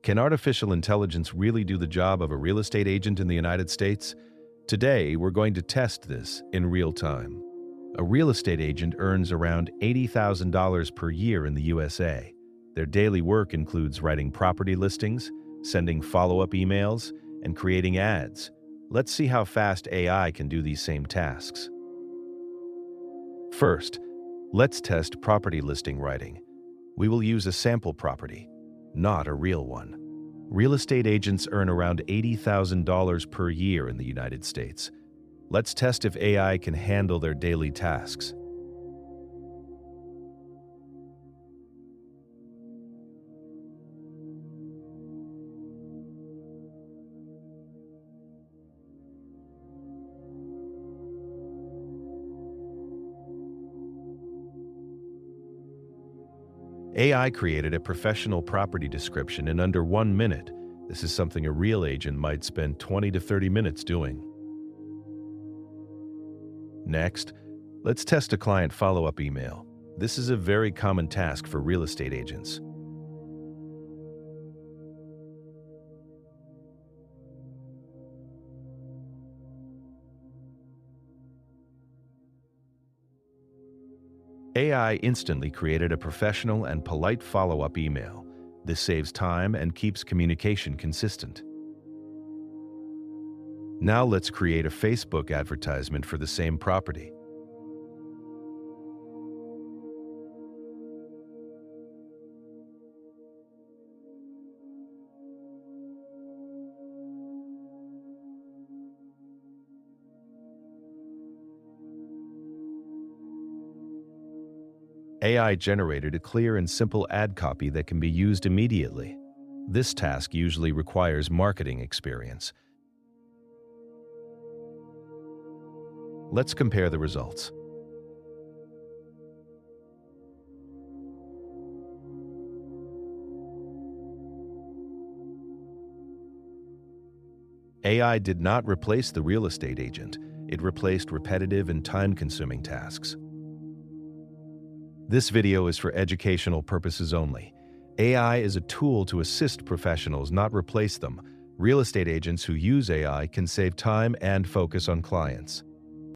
Can artificial intelligence really do the job of a real estate agent in the United States? Today, we're going to test this in real time. A real estate agent earns around $80,000 per year in the USA. Their daily work includes writing property listings, sending follow-up emails, and creating ads. Let's see how fast AI can do these same tasks. First, let's test property listing writing. We will use a sample property, not a real one. Real estate agents earn around $80,000 per year in the United States. Let's test if AI can handle their daily tasks. AI created a professional property description in under 1 minute. This is something a real agent might spend 20 to 30 minutes doing. Next, let's test a client follow-up email. This is a very common task for real estate agents. AI instantly created a professional and polite follow-up email. This saves time and keeps communication consistent. Now let's create a Facebook advertisement for the same property. AI generated a clear and simple ad copy that can be used immediately. This task usually requires marketing experience. Let's compare the results. AI did not replace the real estate agent. It replaced repetitive and time-consuming tasks. This video is for educational purposes only. AI is a tool to assist professionals, not replace them. Real estate agents who use AI can save time and focus on clients.